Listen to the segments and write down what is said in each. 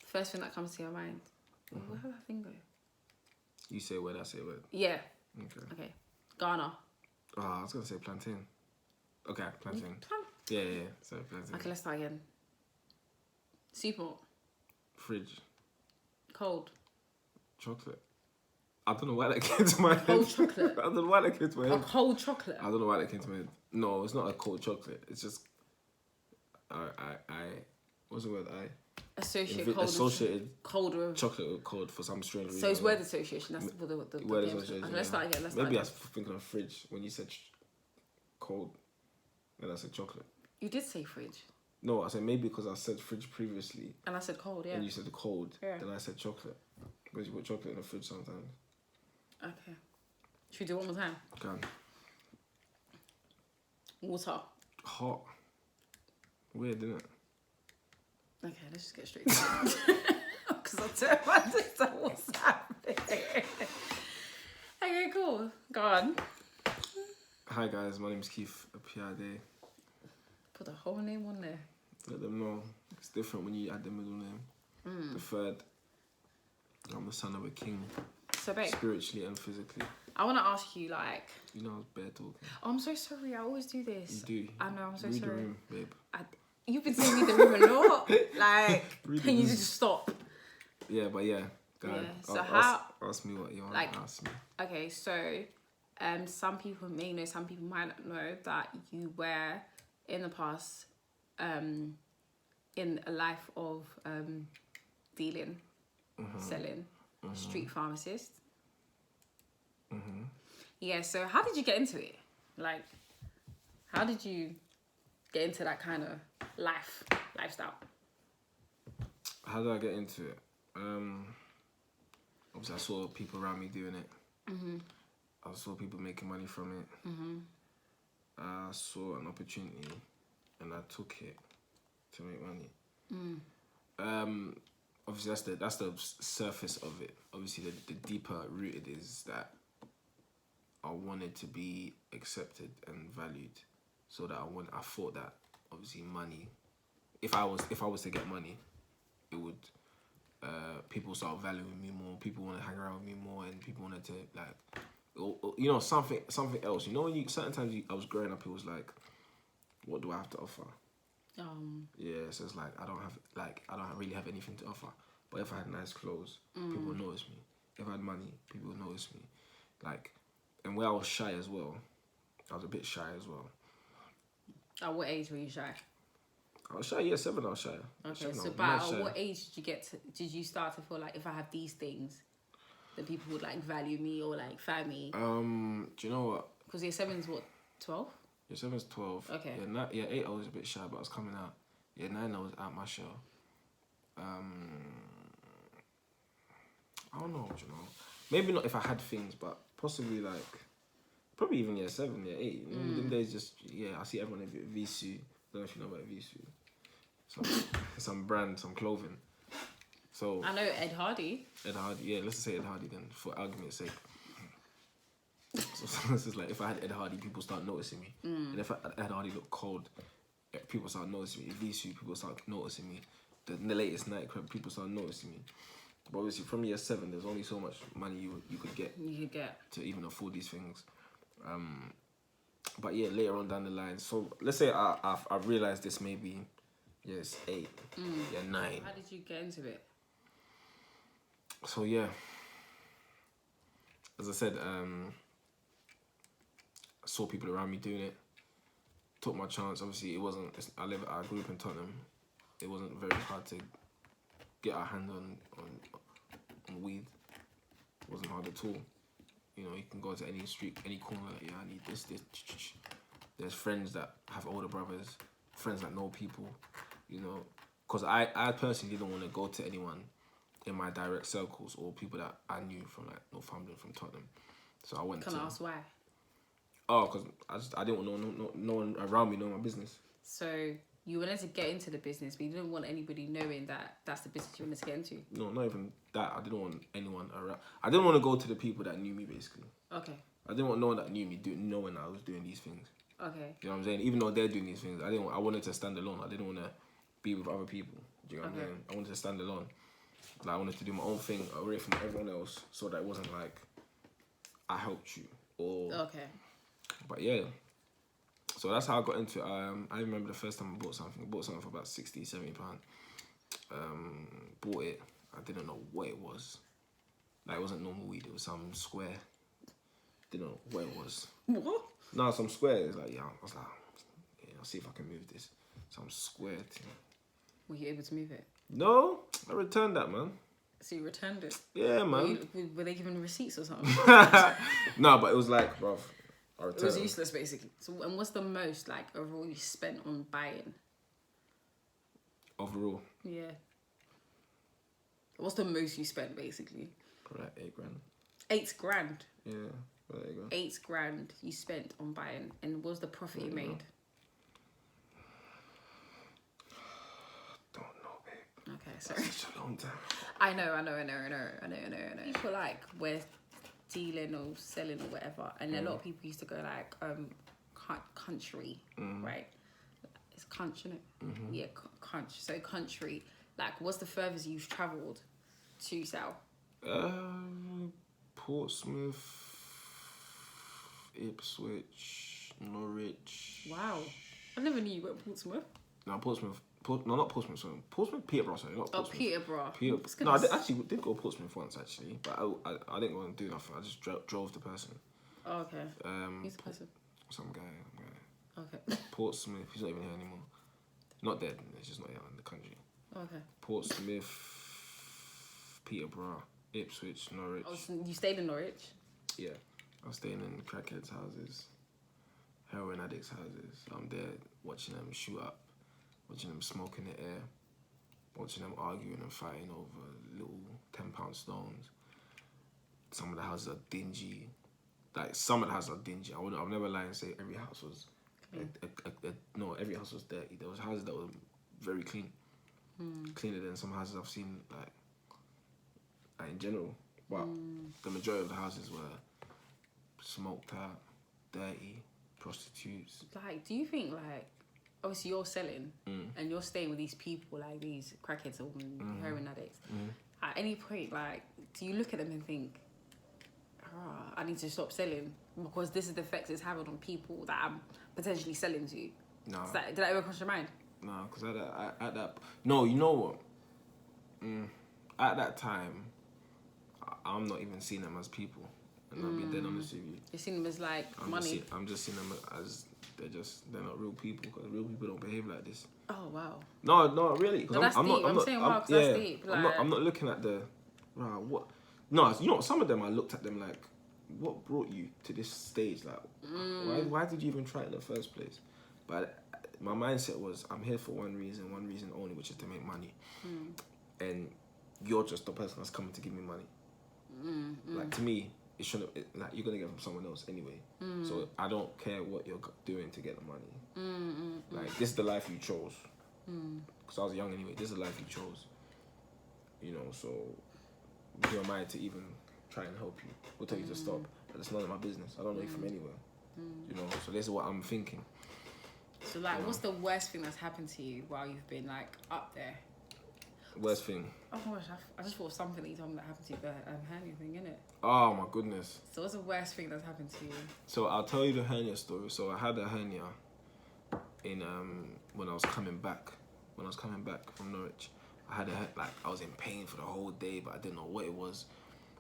First thing that comes to your mind. Where did that thing go? You say word, I say word. Yeah. Okay. Ghana. Oh, I was gonna say plantain. Okay, plantain. Yeah. Sorry, plantain. Okay, let's start again. Super. Fridge. Cold. Chocolate. I don't know why that came to my head. Cold chocolate. I don't know why that came to my A head. cold chocolate. I don't know why that came to my head. No, it's not a cold chocolate. It's just what's the word? Associated cold with chocolate with cold for some strange reason. So it's word association. That's the word game. association. Okay, let's start again. Maybe I was thinking of fridge when you said cold. Then I said chocolate. You did say fridge. No, I said maybe because I said fridge previously. And I said cold, yeah. And you said cold. Yeah. Then I said chocolate. Because you put chocolate in the fridge sometimes. Okay. Should we do it one more time? Can. Water. Hot. Weird, isn't it? Okay, let's just get straight to it. Because I don't understand what's happening. Okay, cool. Go on. Hi guys, my name's Keith Apiade. Put the whole name on there. Let them know it's different when you add the middle name. The third. I'm the son of a king. So, babe, spiritually and physically. I want to ask you, like... You know I was bare talking. Oh, I'm so sorry. I always do this. You do. I know, I'm so Read sorry. the room, babe. You've been saying read the room a lot. Like, can you just stop? Yeah, but yeah. Go ahead. Yeah. So ask me what you want to ask me. Okay, so... some people may know, some people might not know that you were in the past in a life of dealing, selling, street pharmacist. Yeah, so how did you get into it? Like, how did you get into that kind of lifestyle? How did I get into it? Obviously I saw people around me doing it. I saw people making money from it. I saw an opportunity and I took it to make money. Obviously that's the surface of it. Obviously the deeper rooted is that I wanted to be accepted and valued. So that I thought that obviously money, if I was to get money, it would people start valuing me more, people want to hang around with me more, and people wanted to something else. You know, when certain times I was growing up, it was like, what do I have to offer? Yeah, so it's like I don't really have anything to offer. But if I had nice clothes, people would notice me. If I had money, people would notice me. Like, and where I was shy as well, I was a bit shy as well. At what age were you shy? I was shy, year 7 I was shy. Okay, so at what age did you start to feel like if I have these things, that people would like value me or like find me? Do you know what? Because year 7's what, 12? Year 7's 12. Okay. Yeah, 8 I was a bit shy, but I was coming out. Year 9 I was out my shell. I don't know, you know. Maybe not if I had things, but possibly like, probably even year 7, year 8. You know, them days I see everyone in Visu. Don't know if you know about Visu. Some brand, some clothing. So I know Ed Hardy. Ed Hardy, yeah, let's just say Ed Hardy then, for argument's sake. So this is like, if I had Ed Hardy, people start noticing me. And if Ed Hardy looked cold, people start noticing me. Visu, people start noticing me. The latest nightclub, people start noticing me. But obviously, from year 7, there's only so much money you could get. To even afford these things. But yeah, later on down the line, so let's say I realized this maybe years 8, year 9. How did you get into it? So yeah, as I said, I saw people around me doing it, took my chance. Obviously, I grew up in Tottenham. It wasn't very hard to get our hand on weed. It wasn't hard at all. You know, you can go to any street, any corner. Yeah, I need this. There's friends that have older brothers, friends that know people. You know, because I personally didn't want to go to anyone in my direct circles or people that I knew from like Northumberland, from Tottenham. So I went Can I ask why? Oh, because I didn't want no one around me know my business. So you wanted to get into the business, but you didn't want anybody knowing that that's the business you wanted to get into? No, not even that. I didn't want anyone around. I didn't want to go to the people that knew me, basically. Okay. I didn't want no one that knew me knowing I was doing these things. Okay. You know what I'm saying? Even though they're doing these things, I wanted to stand alone. I didn't want to be with other people. Do you know what I'm saying? I wanted to stand alone. Like I wanted to do my own thing away from everyone else, so that it wasn't like I helped you or. Okay. But yeah, so that's how I got into it. I remember the first time I bought something. I bought something for about £60, £70. Bought it. I didn't know what it was. Like it wasn't normal weed. It was some square. Didn't know what it was. What? No, some square. It's like, yeah, I was like, yeah, I'll see if I can move this. Some square thing. Were you able to move it? No, I returned that, man. So you returned it? Yeah, man. Were they giving receipts or something? No, but it was like, bruv, I returned It was it. useless, basically. So, and what's the most, like, overall you spent on buying? Overall, Yeah. What's the most you spent, basically? right, £8 grand. £8 grand. Yeah, well, there you go. £8 grand you spent on buying, and what was the profit you made? Don't know, babe. Okay, sorry. Such a long time. I know. People like we're dealing or selling or whatever, and a lot of people used to go like country, right? It's country, innit? Yeah, country. So country, like, what's the furthest you've travelled to sell? Portsmouth, Ipswich, Norwich. Wow, I never knew you went Portsmouth. No, Portsmouth. No, not Portsmouth. Sorry, Portsmouth, Peterborough. Sorry, not Oh, Portsmouth. Peterborough. No, I actually did go to Portsmouth once actually, but I didn't go and do nothing. I just drove the person. Oh, okay. Who's the person? Some guy. Okay. Portsmouth. He's not even here anymore. Not dead. He's just not here in the country. Okay. Portsmouth, Peterborough, Ipswich, Norwich. Oh, so you stayed in Norwich? Yeah, I was staying in crackheads' houses, heroin addicts' houses. I'm there watching them shoot up, watching them smoke in the air, watching them arguing and fighting over little £10 stones. Some of the houses are dingy. Like, some of the houses are dingy. I'll never lie and say every house was... no, every house was dirty. There was houses that were very clean. Cleaner than some houses I've seen, like in general. But the majority of the houses were smoked out, dirty, prostitutes. Like, do you think, like, obviously you're selling and you're staying with these people, like these crackheads or heroin addicts. At any point, like, do you look at them and think, I need to stop selling because this is the effects it's having on people that I'm potentially selling to? No. Did that ever cross your mind? No, because at that... No, you know what? At that time, I'm not even seeing them as people. And I'll be dead honest with you. You see them as, like, money? I'm just seeing them as... They're not real people, because real people don't behave like this. Oh, wow. No, really. No, that's deep. I'm saying wow, because that's deep. Like... I'm not looking at the... what... No, you know, some of them, I looked at them like, what brought you to this stage? Like, why did you even try it in the first place? But my mindset was, I'm here for one reason only, which is to make money. And you're just the person that's coming to give me money. Like, to me, it shouldn't... like, you're going to get it from someone else anyway. So I don't care what you're doing to get the money. Like, this is the life you chose. Because I was young anyway. This is the life you chose. You know, so... who am I to even try and help you or tell you to stop? But it's none of my business. I don't know you from anywhere. You know, so this is what I'm thinking. So, like, what's the worst thing that's happened to you while you've been, like, up there? Worst thing? Oh my gosh, I just thought of something that you told me that happened to you, the hernia thing, innit? Oh my goodness. So what's the worst thing that's happened to you? So I'll tell you the hernia story. So I had a hernia in when I was coming back from Norwich. I was in pain for the whole day, but I didn't know what it was.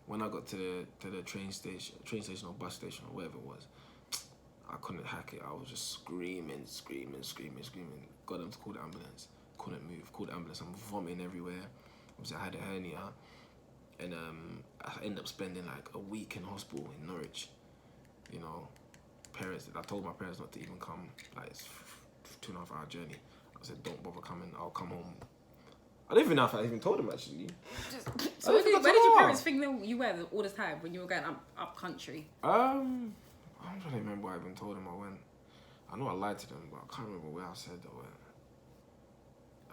When I got to the train station or bus station or whatever it was, I couldn't hack it. I was just screaming. Got them to call the ambulance. Couldn't move. Called the ambulance. I'm vomiting everywhere. Obviously, I had a hernia, and I ended up spending like a week in hospital in Norwich. You know, I told my parents not to even come. Like, it's 2.5 hour journey. I said, don't bother coming. I'll come home. I don't even know if I even told them, actually. So where did your parents think that you were all the time when you were going up country? I'm trying to remember where I even told them I went. I know I lied to them, but I can't remember where I said I went.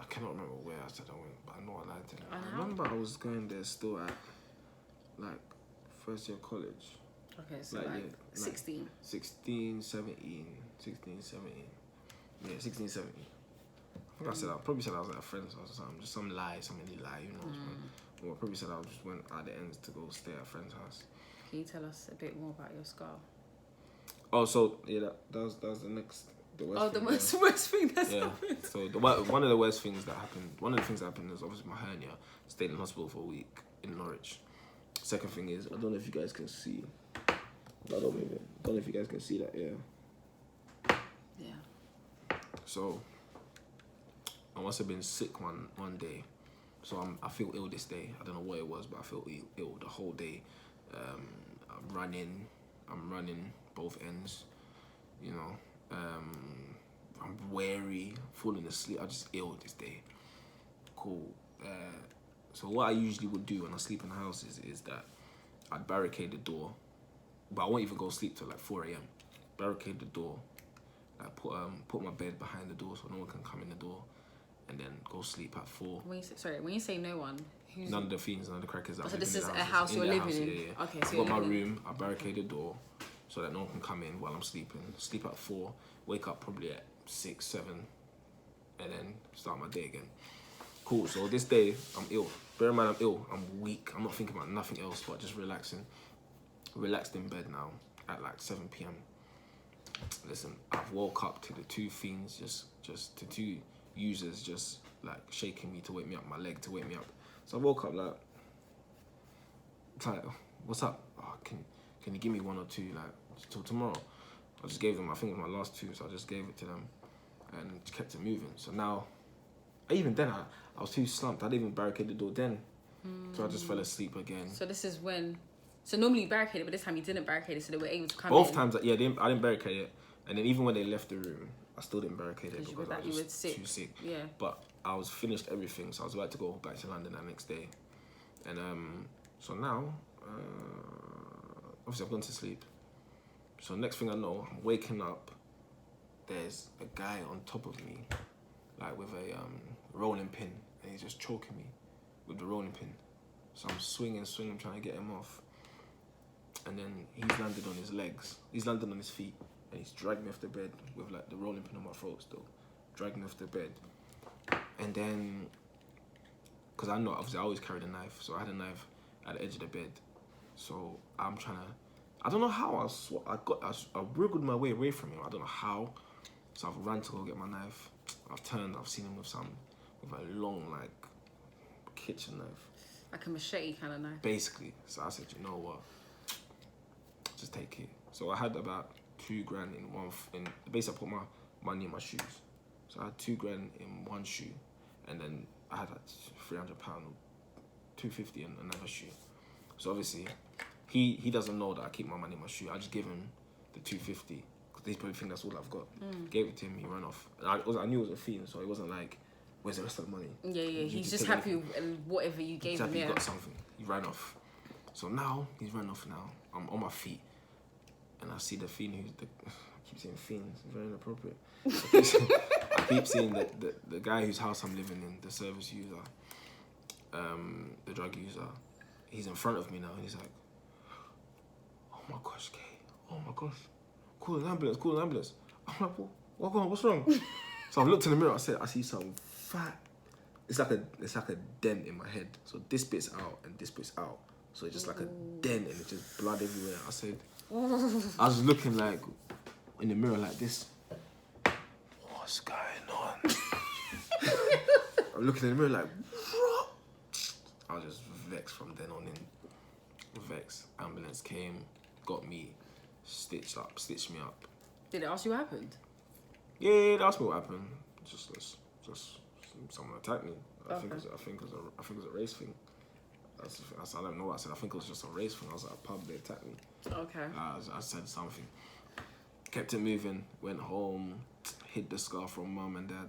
I cannot remember where I said I went, but I know I lied to them. I remember I was going there still at, like, first year college. Okay, so like 16. 16, 17. Yeah, 16, 17. I think I probably said I was at a friend's house or something. Just some lie, some mini lie, you know. Or I probably said I just went at the ends to go stay at a friend's house. Can you tell us a bit more about your scar? Oh, so yeah, that was the next. The worst The thing, worst thing that's happened. So one of the worst things that happened. One of the things that happened is obviously my hernia. Stayed in hospital for a week in Norwich. Second thing is, I don't know if you guys can see. I don't know if you guys can see that. Yeah. So I must have been sick one day. So I feel ill this day. I don't know what it was, but I feel ill the whole day. I'm running both ends. You know. I'm wary, falling asleep. I'm just ill this day. Cool. So what I usually would do when I sleep in the house is that I'd barricade the door, but I won't even go sleep till like 4 a.m. Barricade the door. I put my bed behind the door so no one can come in the door, and then go sleep at 4. When you say no one, who's none of the fiends, none of the crackers. So this is a house you're living in. Yeah. Okay, so I've got my room. I barricade the door so that no one can come in while I'm sleeping. Sleep at 4, wake up probably at 6, 7, and then start my day again. Cool. So this day I'm ill. Bear in mind I'm ill. I'm weak. I'm not thinking about nothing else but just relaxing. Relaxed in bed now at like 7 p.m. Listen, I've woke up to the 2 fiends, just the 2 users just like shaking me to wake me up, my leg to wake me up. So I woke up like, what's up? Oh, can you give me 1 or 2 like till tomorrow? I just gave them, I think it was my last 2, so I just gave it to them and kept it moving. So now, even then I was too slumped. I didn't even barricade the door then. So I just fell asleep again. So this is when... So normally you barricade it, but this time you didn't barricade it, so they were able to come Both in. times, yeah, I didn't barricade it. And then even when they left the room, I still didn't barricade it because I was just too sick. Yeah. But I was finished everything, so I was about to go back to London that next day. And so now, obviously I've gone to sleep. So next thing I know, I'm waking up, there's a guy on top of me, like with a rolling pin, and he's just choking me with the rolling pin. So I'm swinging, trying to get him off. And then he's landed on his legs. He's landed on his feet, and he's dragged me off the bed with like the rolling pin on my throat still. Dragged me off the bed. And then, because I know, obviously I always carried a knife, so I had a knife at the edge of the bed. So I'm trying to, I don't know how, I wriggled my way away from him. I don't know how. So I've run to go get my knife. I've turned, I've seen him with a long, like, kitchen knife. Like a machete kind of knife. Basically. So I said, you know what? Just take it. So I had about $2,000 in basically I put my money in my shoes. So I had $2,000 in one shoe, and then I had like £300, $250 in another shoe. So obviously, he doesn't know that I keep my money in my shoe. I just give him the $250 because they probably think that's all I've got. Gave it to him. He ran off. I knew it was a fiend, so it wasn't like, where's the rest of the money? Yeah. He's just happy with whatever you gave him. He got something. He ran off. So now he's run off. Now I'm on my feet, and I see the fiend I keep saying fiends. It's very inappropriate. I keep seeing the guy whose house I'm living in, the service user, the drug user. He's in front of me now, and he's like, "Oh my gosh, Kay! Oh my gosh! Call an ambulance! I'm like, what's wrong? So I've looked in the mirror. I see some fat. It's like a dent in my head. So this bit's out and this bit's out. So it's just like a dent, and it's just blood everywhere. I said, I was looking like in the mirror like this. What's going on? I'm looking in the mirror like, what? I was just vexed from then on in. Vexed. Ambulance came, got me, stitched me up. Did it ask you what happened? Yeah, they asked me what happened. Just someone attacked me. I think it was a race thing. I don't know what I said. I think it was just a race thing. I was at a pub, they attacked me. Okay. I said something. Kept it moving, went home, hid the scar from mum and dad.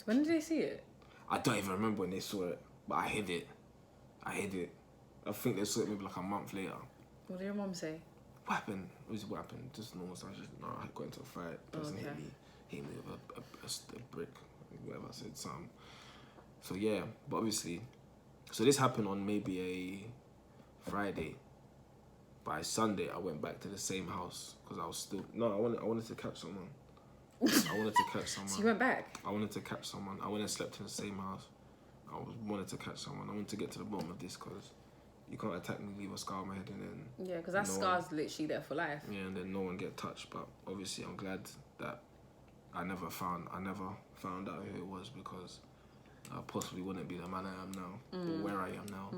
When did they see it? I don't even remember when they saw it, but I hid it. I think they saw it maybe like a month later. What did your mum say? What happened? What happened? Just normal stuff. I got into a fight. Person hit me with a brick, whatever. I said something. So yeah, but obviously, so this happened on maybe a Friday. By Sunday, I went back to the same house because I was still I wanted to catch someone. I wanted to catch someone. So you went back? I wanted to catch someone. I went and slept in the same house. Wanted to catch someone. I wanted to get to the bottom of this because you can't attack me, leave a scar on my head, and then... Yeah, because that scar's literally there for life. Yeah, and then no one get touched. But obviously, I'm glad that I never found out who it was, because I possibly wouldn't be the man I am now, or where I am now.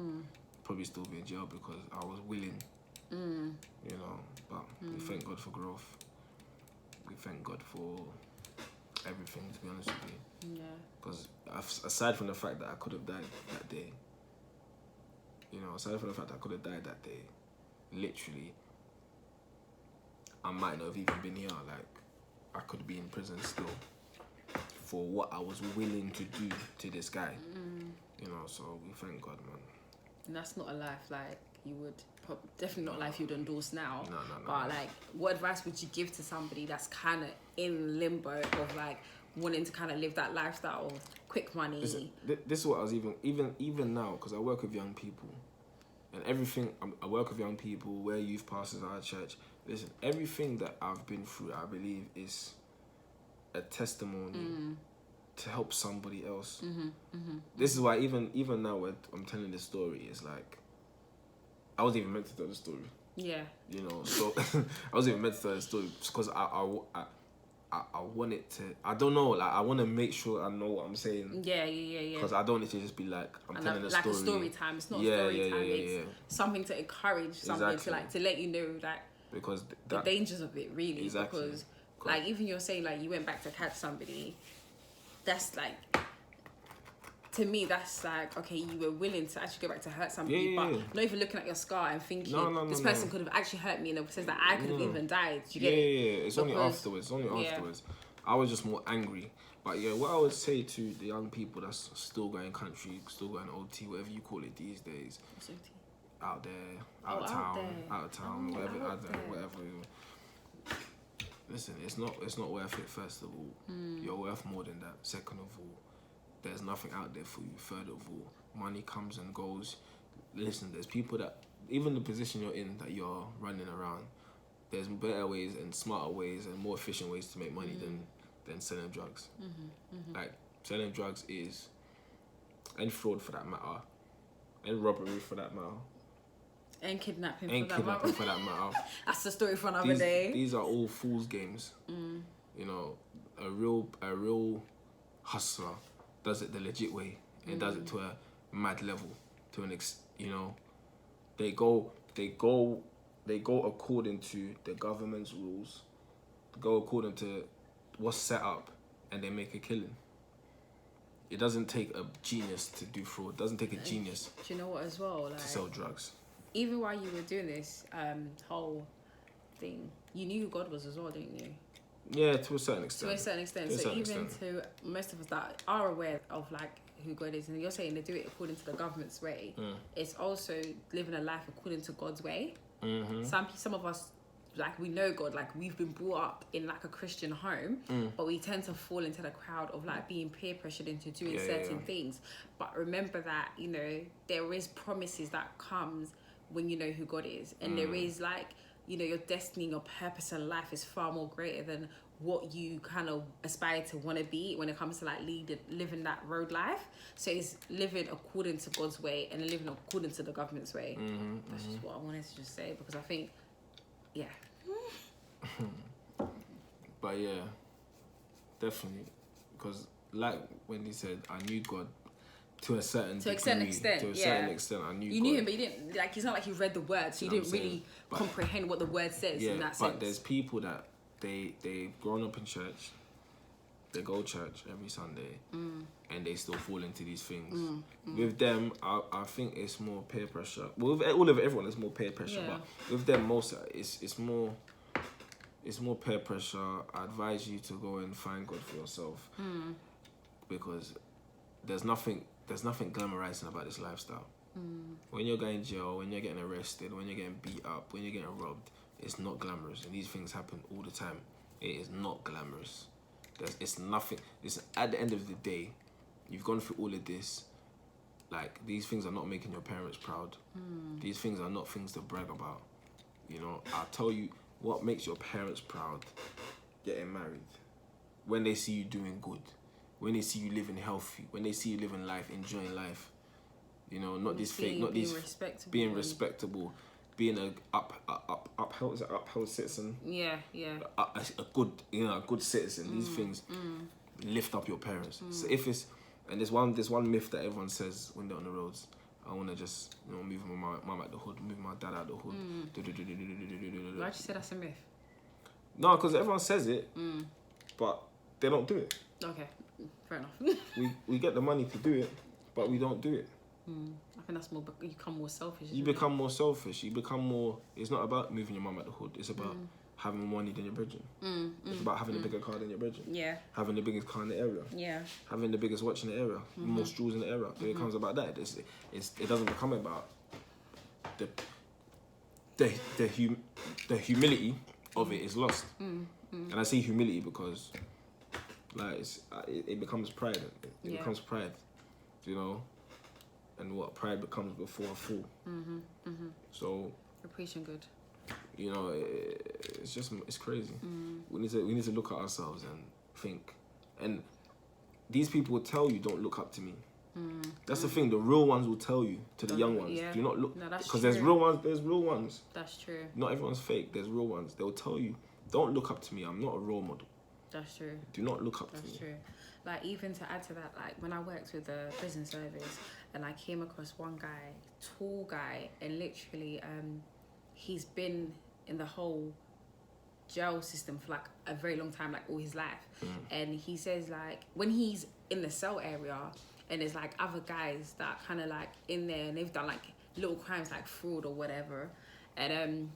Probably still be in jail because I was willing, you know. But we thank God for growth. We thank God for everything, to be honest with you. Yeah. Because aside from the fact that I could have died that day, literally, I might not have even been here. Like, I could be in prison still for what I was willing to do to this guy. You know, so we thank God, man. And that's not a life like you would definitely not a life you'd endorse now. No. But like, what advice would you give to somebody that's kind of in limbo of like wanting to kind of live that lifestyle of quick money? Listen, this is what I was even now, because I work with young people, and everything. I work with young people, wear youth pastors at our church. Listen, everything that I've been through, I believe, is a testimony to help somebody else. This is why even now when I'm telling this story, it's like I wasn't even meant to tell the story. Yeah. You know, so I wasn't even meant to tell the story because I want it to. I don't know. Like, I want to make sure I know what I'm saying. Yeah. Because I don't need to just be like, I'm telling a story. Like a story time. It's not a story time. It's something to encourage somebody to let you know that because the dangers of it, really. Exactly. Because like, even you're saying like you went back to catch somebody, that's like, to me, that's like, okay, you were willing to actually go back to hurt somebody, but not even looking at your scar and thinking, this person could have actually hurt me in a sense that I could have even died. Do you get it? Yeah. It's only afterwards. I was just more angry. But yeah, what I would say to the young people that's still going country, still going OT, whatever you call it these days, out there, out of town, whatever. Listen, it's not worth it. First of all, you're worth more than that. Second of all, there's nothing out there for you. Third of all, money comes and goes. Listen, there's people that, even the position you're in, that you're running around, there's better ways and smarter ways and more efficient ways to make money than selling drugs. Like, selling drugs is, and fraud for that matter, and robbery for that matter, and kidnapping for that matter. That's the story for another day. These are all fool's games. You know, a real hustler does it the legit way, and does it to a mad level, to an you know, they go according to the government's rules, go according to what's set up, and they make a killing. It doesn't take a genius to do fraud. It doesn't take a genius. Do you know what as well? Like, to sell drugs. Even while you were doing this whole thing, you knew who God was as well, didn't you? Yeah, to a certain extent. To most of us that are aware of like who God is, and you're saying they do it according to the government's way, it's also living a life according to God's way. Some of us, like, we know God, like we've been brought up in like a Christian home, but we tend to fall into the crowd of like being peer pressured into doing certain things. But remember that, you know, there is promises that comes when you know who God is, and there is like, you know, your destiny, your purpose in life is far more greater than what you kind of aspire to want to be when it comes to like living that road life. So it's living according to God's way and living according to the government's way. That's just what I wanted to just say, because I think, But yeah, definitely, because like Wendy said, I knew God to a certain extent. I knew you knew him, but you didn't, like, it's not like you read the words, so you didn't really comprehend what the word says in that sense. But there's people that they've grown up in church, they go to church every Sunday, and they still fall into these things. With them, I think it's more peer pressure. Well, with everyone, it's more peer pressure, but with them, it's more peer pressure. I advise you to go and find God for yourself, because there's nothing glamorizing about this lifestyle. When you're going to jail, when you're getting arrested, when you're getting beat up, when you're getting robbed, it's not glamorous, and these things happen all the time. It is not glamorous. It's nothing. It's at the end of the day, you've gone through all of this. Like, these things are not making your parents proud. These things are not things to brag about. You know, I'll tell you what makes your parents proud: getting married, when they see you doing good, when they see you living healthy, when they see you living life, enjoying life, you know, not this fake, not these being respectable, being a upheld citizen. Yeah. A good, you know, a good citizen. These things lift up your parents. So if it's, and there's one myth that everyone says when they're on the roads. I want to just, you know, move my mum out the hood, move my dad out the hood. Why'd you say that's a myth? No, because everyone says it, but they don't do it. Okay, fair enough. we get the money to do it, but we don't do it. I think that's more, you become more selfish. You become more selfish. You become more, it's not about moving your mum out the hood. It's about having more money than your brethren. It's about having a bigger car than your brethren. Yeah. Having the biggest car in the area. Yeah. Having the biggest watch in the area. More straws in the area. It becomes about that. It doesn't become about the humility of it is lost. And I say humility because like it becomes pride. It becomes pride. You know? And what pride becomes before a fall. So you're preaching good. You know, it's crazy. We need to look at ourselves and think. And these people will tell you, don't look up to me. That's the thing. The real ones will tell you to the young ones, do not look. Because there's real ones. There's real ones. That's true. Not everyone's fake. There's real ones. They'll tell you, don't look up to me. I'm not a role model. That's true. Do not look up to me. That's true. Like, even to add to that, like, when I worked with the prison service and I came across one guy, tall guy, and literally, he's been in the whole jail system for, like, a very long time, like, all his life. And he says, like, when he's in the cell area and there's, like, other guys that are kind of, like, in there and they've done, like, little crimes, like fraud or whatever. And,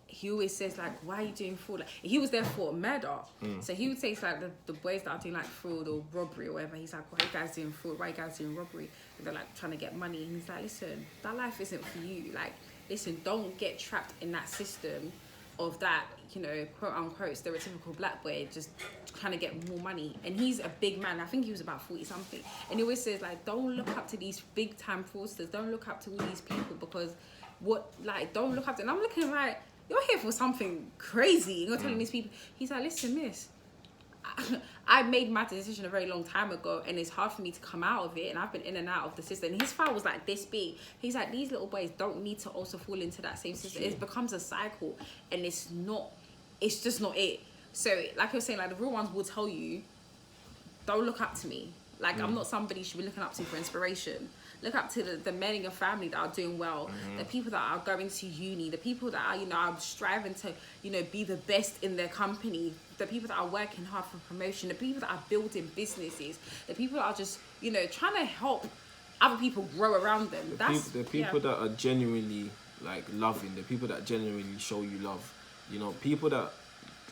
he always says, like, why are you doing fraud? Like, he was there for murder. So he would say, like, the boys that are doing, like, fraud or robbery or whatever, he's like, why are you guys doing fraud? Why are you guys doing robbery? And they're, like, trying to get money. And he's like, listen, that life isn't for you. Like, listen, don't get trapped in that system of that, you know, quote-unquote, stereotypical black boy just trying to get more money. And he's a big man. I think he was about 40-something. And he always says, like, don't look up to these big-time fraudsters. Don't look up to all these people because don't look up to... And I'm looking like... You're here for something crazy. And you're telling these people. He's like, listen, miss, I made my decision a very long time ago and it's hard for me to come out of it. And I've been in and out of the system. And his file was like this big. He's like, these little boys don't need to also fall into that same system. It becomes a cycle and it's just not it. So like you're saying, like the real ones will tell you, don't look up to me. Like I'm not somebody you should be looking up to for inspiration. Look up to the men in your family that are doing well, the people that are going to uni, the people that are, you know, are striving to, you know, be the best in their company, the people that are working hard for promotion, the people that are building businesses, the people that are just, you know, trying to help other people grow around them. The people that are genuinely, like, loving, the people that genuinely show you love, you know, people that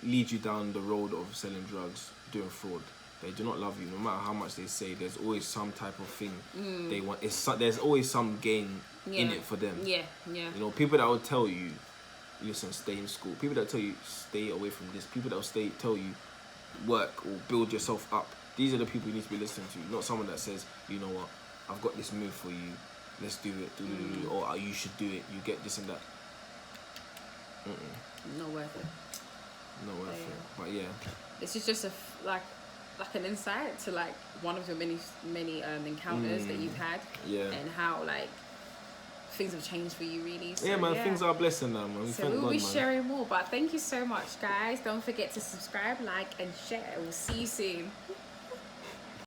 lead you down the road of selling drugs, doing fraud. They do not love you, no matter how much they say. There's always some type of thing they want. There's always some gain in it for them. Yeah. You know, people that will tell you, listen, stay in school. People that tell you, stay away from this. People that will tell you, work or build yourself up. These are the people you need to be listening to. Not someone that says, you know what, I've got this move for you. Let's do it. Or you should do it. You get this and that. Not worth it. Not worth it. But yeah. This is just like an insight to like one of your many encounters that you've had, and how like things have changed for you really. So, things are a blessing now, man. So we'll be sharing more, but thank you so much, guys. Don't forget to subscribe, like and share. We'll see you soon.